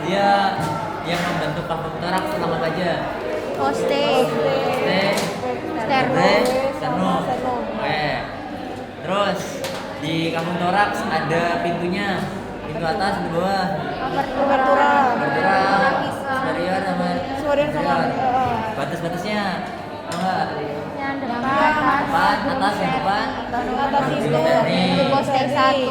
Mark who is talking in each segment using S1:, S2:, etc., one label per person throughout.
S1: Dia yang membentuk kafum toraks apa aja?
S2: Poste.
S1: Sternum. Sternum. Oke. Terus di kafum toraks ada pintunya. Pintu atas, pintu bawah.
S3: Apertura.
S1: Superior sama
S3: Superior.
S1: Batas-batasnya. Enggak.
S2: Yang depan.
S1: Atas yang depan.
S3: Atas itu
S2: Poste 1.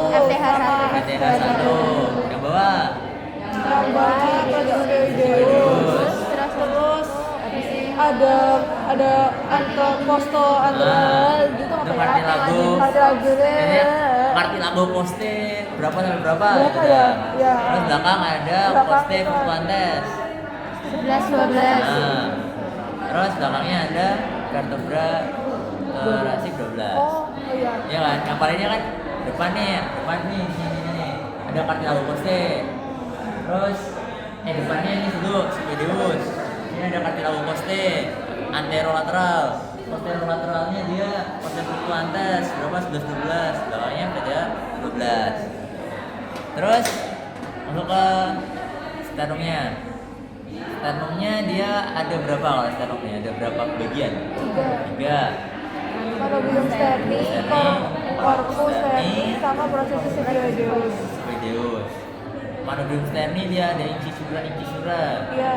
S2: FTH 1.
S1: FTH 1. Yang bawah.
S3: Yang bawah terus ada posto gitu apa ya?
S1: Ini kartilago poste berapa sampai berapa?
S3: Berapa
S1: gitu.
S3: ya? Ya.
S1: Terus belakang ada poste fluctuantes.
S2: 11 12.
S1: Nah, terus belakangnya ada vertebra thoracic 12.
S3: Oh iya.
S1: Ya kan? Yang palingnya kan depan nih, ini. Ada kartilago poste. Terus depannya ini dulu spedius. Ini ada kartilago poste anterolateral. Posterolateralnya dia poste fluctuantes berapa 11 12. Belakangnya ada 12. Terus masuk ke sternumnya. Sternumnya dia ada berapa kalau sternumnya? Ada berapa bagian? 3.
S3: Manobium sterni, corpus sterni, sama prosesus spedius.
S1: Manobium sterni dia ada incisura.
S3: Iya.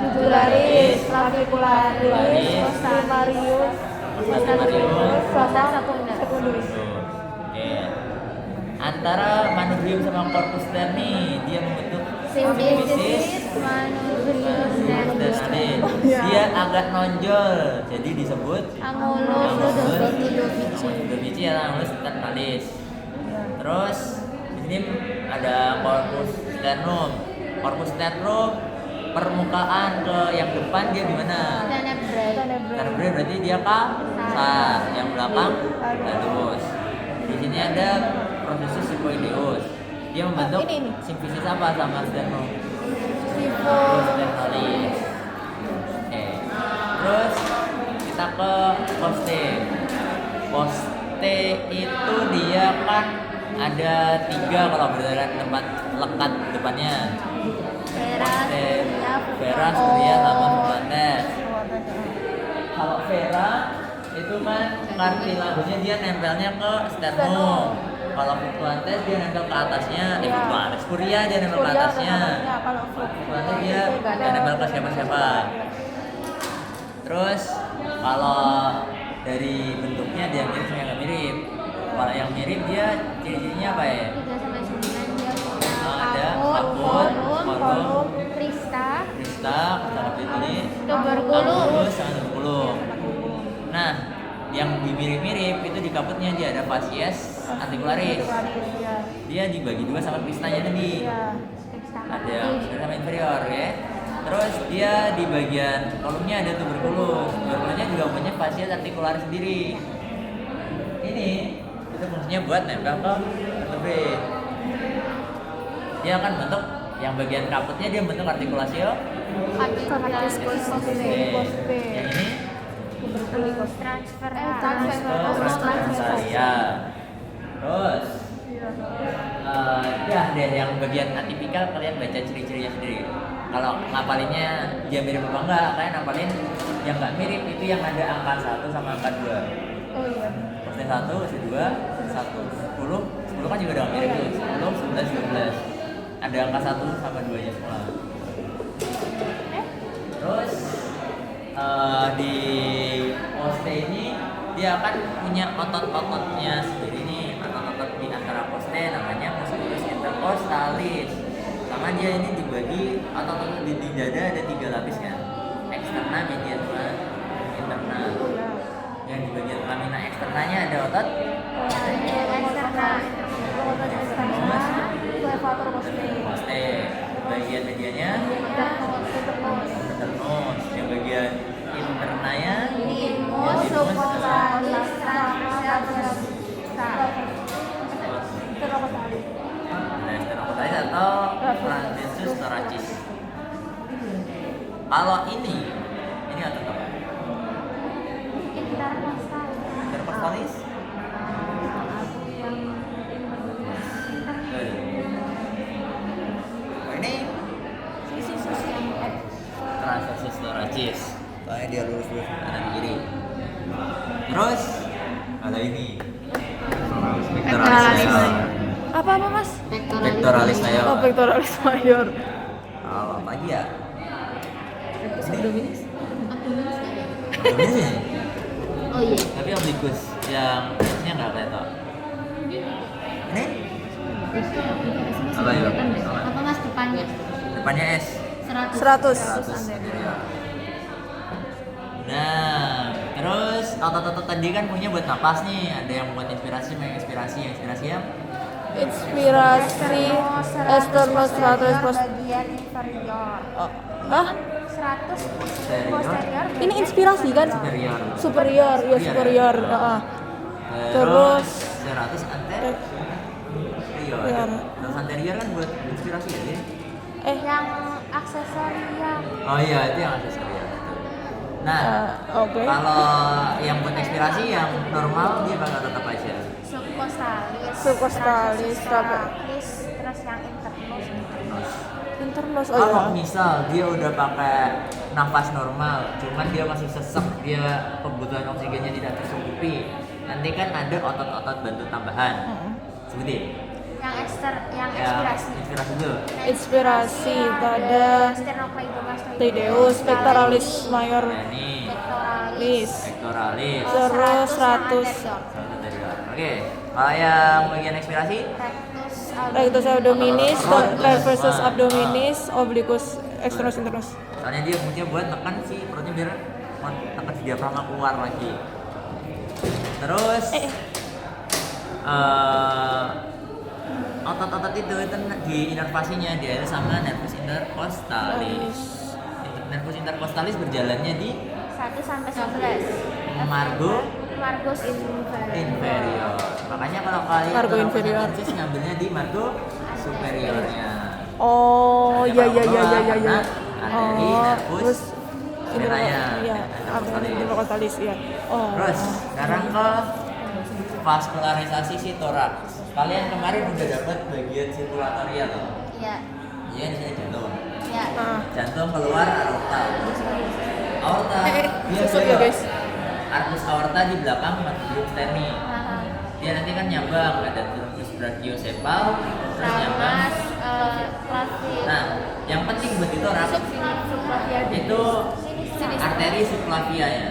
S3: Jugularis, clavicularis, primarius, sama secundus.
S1: Oke. Antara manobium sama corpus sterni dia membentuk
S2: Symphysis manubrium sternis.
S1: Dia agak nonjol, jadi disebut
S2: Angulus ludovici.
S1: Ludovici atau Angulus sternalis. Terus di sini ada corpus sternum. Corpus sternum permukaan ke yang depan dia di mana? Tenebrae berarti dia kasar, yang belakang halus. Di sini ada prosesus sifoideus. Dia membentuk simfisis apa sama sternum? Sternalis. Oke. Terus kita ke poste. Poste itu dia kan ada 3 kalau berdasarkan tempat lekat depannya. Poste vera, superior sama fluctuantes. Kalau vera itu kan kartilagonya dia nempelnya ke sternum. Kalau fluctuantes dia nempel ke atasnya, fluctuantes kuria dia nempel ke atasnya. Fluctuantes dia nempel ke siapa-siapa. Terus kalau dari bentuknya dia mirip sama yang nggak mirip. Kalau yang mirip dia ciri-cirinya apa ya?
S2: 3 sampai 9 dia
S1: Ada kaput, forum,
S2: Krista,
S1: sama ini,
S2: tuberkulus.
S1: sama tuberkulum. Nah, yang dimirip-mirip itu di kaputnya dia ada facies articularis. Dia dibagi 2 sama kristanya tadi. Ada yang superior sama inferior ya. Terus dia di bagian kolumnya ada tuberkulus. Tuberkulusnya juga punya facies articularis sendiri. Ini itu fungsinya buat nempel ke vertebrae. Dia akan bentuk yang bagian kaputnya dia bentuk artikulasi yang ini
S2: Transfer.
S1: transversalia. Terus ya deh yang bagian atipikal kalian baca ciri-cirinya sendiri. Kalau ngapalinnya dia mirip apa enggak, kalian ngapalin yang enggak mirip itu yang ada angka 1 sama angka 2.
S3: Oh iya.
S1: Poste 1, poste 2, 1, 10 kan juga udah mirip tuh. 10, 11, 12. Ada angka 1 sama 2-nya semua. Terus di poste ini dia akan punya otot-ototnya sendiri nih. Otot-otot di antara poste namanya musculus intercostalis. Sama dia ini dibagi otot-otot di dada ada 3 lapis kan. Eksterna, media sama interna. Yang di bagian lamina eksternanya ada otot poste. Bagian medianya internus. Yang bagian internanya sternocostalis atau transversus thoracis. Kalau ini otot apa? Intercostalis.
S3: apa Mas?
S1: Pectoralis mayor.
S3: Oh, pectoralis major.
S1: Kalau apa lagi ya?
S2: Abdominis.
S1: Abdominis ya?
S2: Oh iya.
S1: Tapi oblikus yang S-nya nggak kelihatan. Ini? Apa ya?
S2: Apa Mas depannya?
S1: Depannya S.
S3: 100.
S1: 100 anterior. Nah, terus otot-otot tadi kan punya buat napas nih. Ada yang buat inspirasi, yang inspirasi ya.
S3: Inspirasi esternus lateris
S2: bagian inferior.
S3: Ah,
S2: 100
S1: Posterior.
S2: posterior.
S3: ini inspirasi kan?
S1: Superior.
S3: Superior, ya superior. Terus
S1: 100 anterior.
S3: Iya.
S1: Terus anterior kan buat inspirasi ya dia.
S2: Yang aksesoria.
S1: Oh iya, itu yang aksesoris. Nah,
S3: oke.
S1: kalau yang buat inspirasi yang normal dia bakal tetap aja.
S2: Subcostalis.
S3: Subcostalis,
S2: Subcostalis, terus yang internus.
S3: Internus, oh
S1: Kalau
S3: iya.
S1: misal dia udah pakai nafas normal, cuman dia masih sesek, dia kebutuhan oksigennya tidak tercukupi, nanti kan ada otot-otot bantu tambahan. Sebutin.
S2: Yang yang
S1: Ya,
S2: inspirasi.
S1: inspirasi dulu.
S3: Inspirasi pada
S2: Sternocleidomastoideus,
S3: Tideus, pectoralis mayor,
S1: Nah, ini
S3: lis.
S1: pectoralis.
S3: Terus 100.
S1: Anterior. Oke, kalau yang bagian inspirasi
S3: Rectus abdominis, versus abdominis, obliquus, externus internus.
S1: soalnya dia fungsinya buat tekan si perutnya biar tekan si diafragma keluar lagi. Terus otot-otot itu di inervasinya dia itu sama nervus intercostalis. Nervus intercostalis berjalannya di
S2: 1 sampai 11.
S1: margo inferior. Makanya kalau kalian
S3: Margo
S1: kalau
S3: inferior.
S1: penyakit ngambilnya di margo superiornya.
S3: Oh, iya iya iya iya iya.
S1: Karena arteri, nervus,
S3: terus
S1: venanya,
S3: iya, intercostalis ya. Oh.
S1: Terus sekarang ke vaskularisasi si toraks. Kalian kemarin udah dapat bagian sirkulatoria tuh.
S2: Iya.
S1: Iya di sini jantung.
S2: Iya.
S1: Jantung keluar aorta. Aorta dia
S3: susut ya,
S1: belok.
S3: guys.
S1: Arcus aorta di belakang matrix sterni.
S2: Nah,
S1: Dia nanti kan nyambang ada truncus brachiosepal terus nyambang.
S2: Plastik.
S1: Nah, yang penting buat di toraks itu arteri subclavia ya.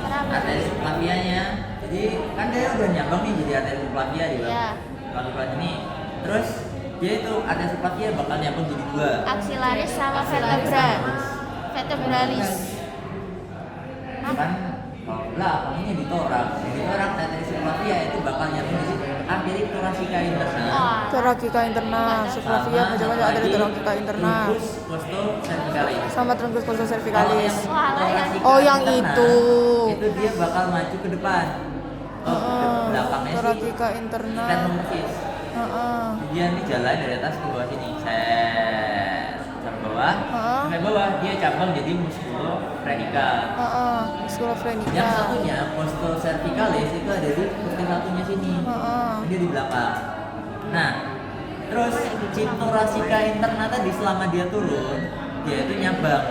S1: Arteri subclavianya. Jadi kan dia udah nyambang nih jadi arteri subclavia di
S2: Iya.
S1: bawah ini. Terus dia itu arteri subclavia bakal nyambung jadi dua.
S2: Axillaris sama vertebra. Vertebralis.
S1: Kan kalau belakangnya di toraks. Di toraks arteri subclavia itu bakal nyambung di arteri thoracika interna.
S3: Thoracica interna, subclavia, macam-macam ada di thoracica interna.
S1: Truncus costocervicalis.
S3: Sama truncus costo
S1: Kalau
S3: cervicalis.
S1: thoracica
S3: Oh, yang
S1: interna,
S3: itu.
S1: Itu dia bakal maju ke depan. Belakangnya sih
S3: Thoracica interna.
S1: sternum-cis. Dia nih jalan dari atas ke bawah sini. Sampai bawah. Sampai bawah dia cabang jadi musculofrenica.
S3: Musculofrenica.
S1: Yang satunya costocervicalis itu ada di posting satunya sini. Dia di belakang. Nah, terus si thoracica interna tadi selama dia turun, dia itu nyambang.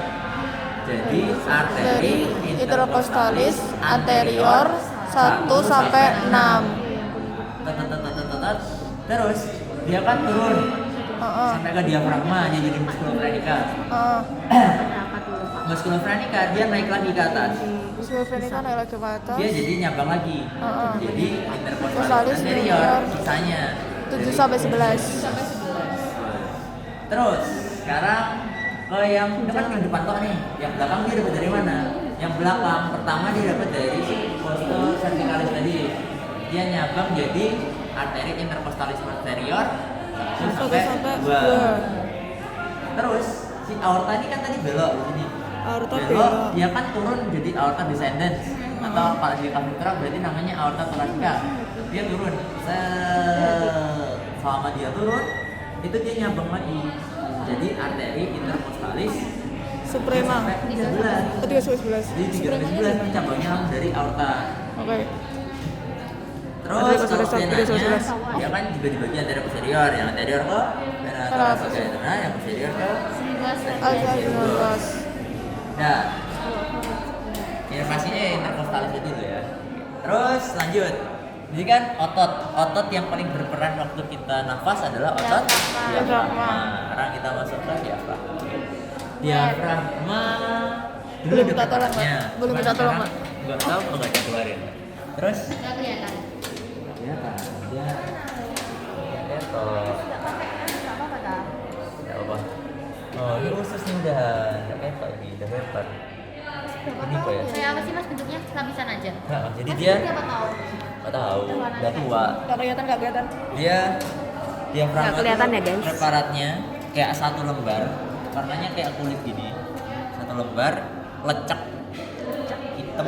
S1: Jadi arteri
S3: Dari intercostalis anterior 1 sampai 6.
S1: Tetetetetetet. Terus dia kan turun sampai ke diafragma dia jadi musculofrenica. Musculofrenica dia naik lagi ke atas.
S3: Musculofrenica naik lagi ke atas.
S1: Dia jadi nyambang lagi. Jadi intercostalis
S3: Costalis
S1: anterior
S3: anterior.
S1: sisanya
S3: 7 sampai 11.
S1: Terus sekarang ke yang depan yang depan toh nih, yang belakang dia dapat dari mana? Yang belakang pertama dia dapat dari si costocervicalis tadi. Dia nyambang jadi arteri intercostalis posterior 1 sampai 2. Terus si aorta ini kan tadi belok di sini.
S3: Aorta
S1: Belok,
S3: belok.
S1: dia kan turun jadi aorta descendens atau kalau di kapitra berarti namanya aorta thoracica. Dia turun. Selama dia turun itu dia nyambang lagi. Jadi arteri intercostalis
S3: Suprema.
S1: sampai 13.
S3: 3 sampai 11.
S1: Jadi 13 kan cabangnya dari aorta.
S3: Oke.
S1: Terus
S3: Arteri
S1: kalau
S3: posterior,
S1: venanya,
S3: 3 sampai 11.
S1: dia kan juga dibagi antara posterior, yang anterior ke vena thoracica interna, yang posterior ke
S3: Alfa 19.
S1: nah, inervasinya intercostalis itu ya. Terus lanjut Jadi kan otot yang paling berperan waktu kita nafas adalah otot diafragma. Sekarang kita masuk ke diafragma. Diafragma dulu
S3: Belum
S1: ada
S3: kita tolong, Mak.
S1: preparatnya.
S3: Belum
S1: Cuman
S3: kita tolong,
S1: sekarang nggak tahu kok nggak dikeluarin. Terus
S2: Nggak kelihatan.
S1: dia kan dia ketok.
S2: Nggak apa-apa dah.
S1: Nggak apa. Oh ini ususnya udah nggak ketok ini udah lebar. Ini apa ya?
S2: Kayak apa sih mas bentuknya? Lapisan aja.
S1: Nah, jadi
S2: Mas,
S1: dia
S2: siapa tahu?
S1: nggak tahu udah tua.
S3: Nggak kelihatan.
S1: Dia diafragma
S4: Nggak kelihatan
S1: tuh
S4: ya, guys?
S1: preparatnya kayak satu lembar, warnanya kayak kulit gini. Satu lembar lecek hitam,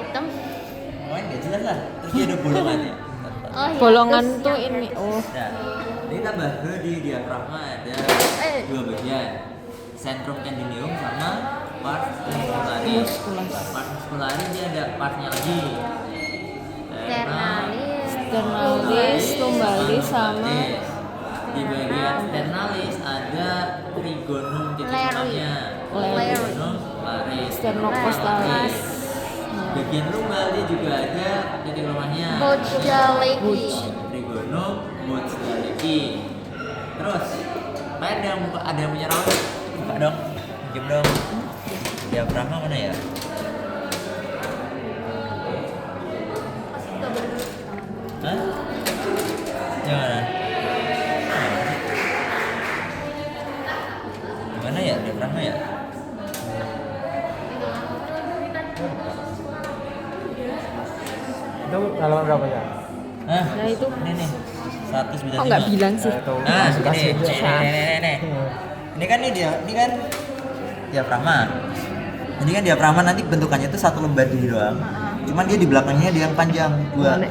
S2: Hitam.
S1: pokoknya nggak jelas lah. Terus dia ada bolongannya.
S2: Oh, iya.
S4: Bolongan
S2: Terus
S4: tuh
S2: yang
S4: ini. Oh.
S1: Nah, ini tambah ke di diafragma ada dua bagian, centrum tendineum sama pars muscularis. Pars muscularis dia ada partnya lagi.
S2: Sternalis.
S4: Sternalis, lumbalis sama
S1: Di bagian sternalis ada trigonum titik
S2: Leri.
S1: lemahnya.
S4: Leri.
S1: Trigonum laris.
S4: Sternocostalis.
S1: Bagian lumbal dia juga ada titik lemahnya.
S2: Bojjaleki.
S1: Trigonum Bojjaleki. Terus, ada yang punya raut? Buka dong, pinjam dong. Diafragma mana ya? Hah? Yang mana? Gimana ya diafragma ya?
S5: Itu halaman berapa ya?
S1: Hah?
S4: Nah, itu.
S1: Ini nih. 195.
S4: Kok nggak bilang sih?
S1: Nah,
S5: kasih
S1: ini.
S5: aja.
S1: Nih. Ini kan diafragma. Ini kan diafragma nanti bentukannya itu satu lembar gini doang. Cuman dia di belakangnya ada yang panjang dua.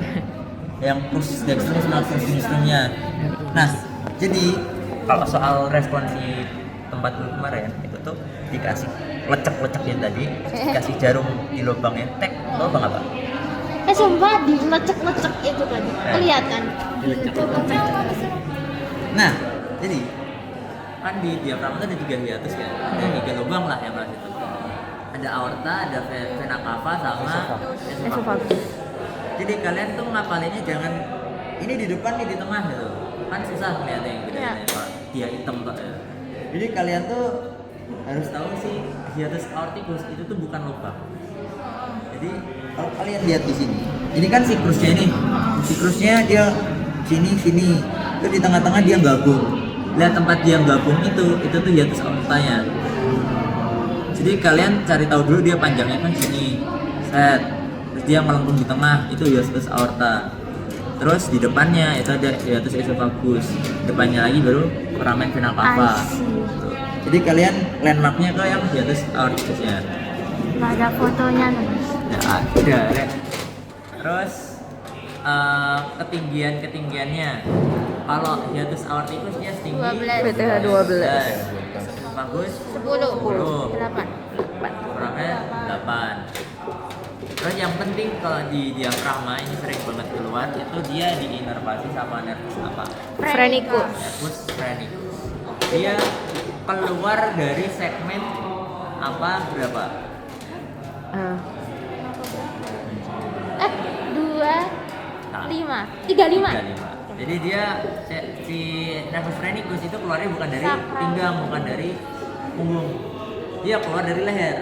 S1: Yang crucis dextrum sama crucis sinistrum-nya. Nah, jadi kalau soal respon si tempat dulu kemarin itu tuh dikasih lecek-leceknya tadi, dikasih jarum di lubangnya, tek, lubang apa?
S2: Sumpah di lecek-lecek itu tadi. Kelihatan.
S1: Nah, jadi kan di diafragma itu ada 3 hiatus ya, ada 3 lubang lah yang masuk itu. Ada aorta, ada vena cava sama esophagus. Jadi kalian tuh ngapalinnya jangan ini di depan nih di tengah gitu, kan susah ngeliatnya yang
S2: Iya.
S1: Pak. Dia hitam kok ya. Jadi kalian tuh harus tahu sih hiatus aorticus itu tuh bukan lubang. Jadi kalau kalian lihat di sini, ini kan siklusnya ini, siklusnya dia sini, terus di tengah-tengah dia gabung. Lihat tempat dia gabung itu tuh hiatus aortanya. Jadi kalian cari tahu dulu dia panjangnya kan sini, set, terus dia melengkung di tengah itu hiatus aorta. Terus di depannya itu ada hiatus esophagus, depannya lagi baru foramen vena cava. Gitu. Jadi kalian landmarknya ke yang hiatus aorticusnya.
S2: Nggak ada fotonya nih.
S1: Ya ada, Ren. Terus ketinggiannya. Kalau hiatus aorticus dia setinggi
S2: 12.
S4: PTH 12.
S1: Bagus
S2: 10. 8.
S1: kurangnya 8. Terus yang penting kalau di diafragma ini sering banget keluar itu dia diinervasi sama nervus apa?
S4: Phrenicus.
S1: Nervus phrenicus. Dia keluar dari segmen apa berapa?
S4: Ah,
S2: 25. 35.
S1: 35. Jadi dia si nervus phrenicus itu keluarnya bukan dari
S2: Sakral.
S1: pinggang, bukan dari punggung. Dia keluar dari leher.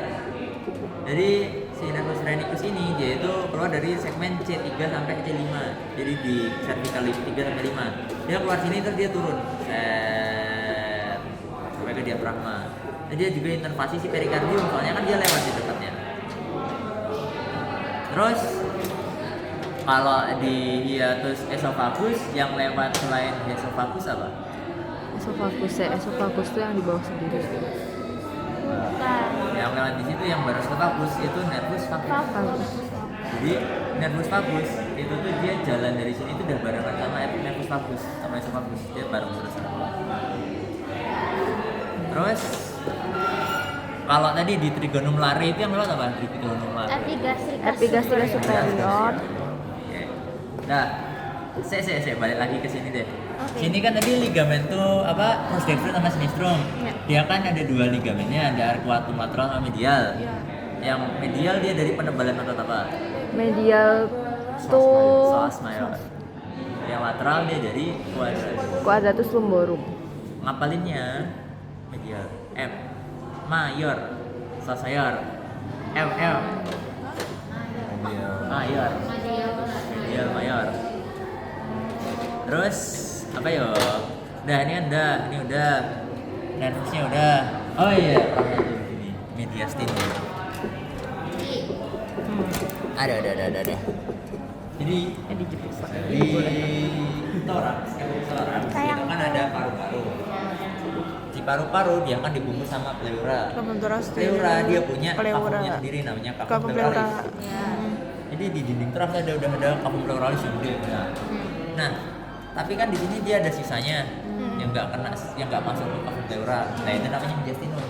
S1: Jadi si nervus phrenicus ini dia itu keluar dari segmen C3 sampai C5. Jadi di cervical 3 sampai 5. Dia keluar sini terus dia turun. Set. Sampai ke diafragma. Jadi dia juga intervasi si perikardium, soalnya kan dia lewat di dekatnya. Terus kalau di hiatus esophagus yang lewat selain esophagus apa?
S4: esophagus ya. Esophagus tuh yang di bawah sendiri.
S2: Bukan.
S1: Yang lewat di situ yang baru esophagus itu nervus vagus.
S4: Vagus.
S1: Jadi nervus vagus itu tuh dia jalan dari sini itu udah barengan sama nervus vagus sama esophagus, dia bareng terus. Terus kalau tadi di trigonum lare itu yang lewat apa? Di trigonum lare.
S4: Epigastrica superior.
S1: Oke. Nah, saya balik lagi ke sini deh.
S2: Oke.
S1: Sini kan tadi ligamen tuh apa? Pros dextrum sama sinistrum.
S2: Iya.
S1: Dia kan ada 2 ligamennya, ada arcuatum lateral sama medial.
S2: Iya.
S1: Yang medial dia dari penebalan otot apa?
S4: Medial
S3: itu
S1: psoas mayor. Yang lateral dia dari
S4: Quadratus lumborum.
S1: ngapalinnya medial M mayor psoas mayor M mayor medial mayor. Terus apa yo? Udah ini udah nervusnya udah. Oh iya, ini mediastinum. Ada. Jadi di toraks itu kan ada paru-paru. Di paru-paru dia kan dibungkus sama pleura. Pleura dia punya kafumnya sendiri namanya kafum pleuralis. Jadi di dinding toraks udah ada kafum pleuralis yang gede. Nah, tapi kan di sini dia ada sisanya yang nggak masuk ke kafum pleura. Nah itu namanya mediastinum.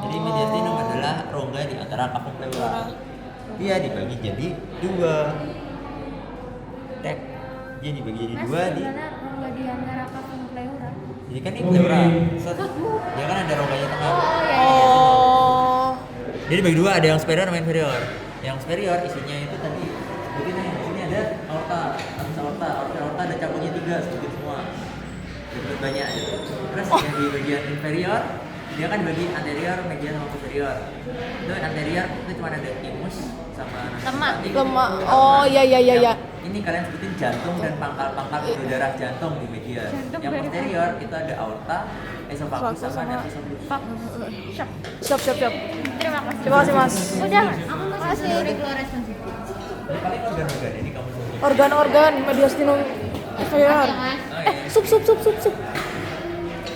S1: Jadi mediastinum adalah rongga di antara kafum pleura. Dia dibagi jadi dua. Dia dibagi jadi dua di.
S2: Rongga di antara kafum pleura.
S1: Jadi kan ini pleura. Dia kan ada rongganya tengah.
S3: Oh.
S1: Jadi bagi dua, ada yang superior sama inferior. Yang superior isinya itu tadi begini, di sini ada aorta, aorta ada cabangnya 3 sedikit semua. Sedikit banyak. Terus yang di bagian inferior dia kan bagi anterior, medial sama posterior. Itu anterior itu cuma ada timus sama
S3: Lemak. Oh, iya.
S1: Ini kalian sebutin jantung dan pangkal-pangkal pembuluh darah jantung di medial. Yang posterior itu ada aorta, esophagus sama nervus abdominis.
S3: Siap.
S2: Terima kasih.
S3: Terima kasih, Mas.
S2: Udah, aku masih regular responsive.
S1: Paling organ-organ ini kamu semua.
S3: Organ-organ mediastinum inferior.
S2: Mas.
S1: Oh iya.
S3: Sup.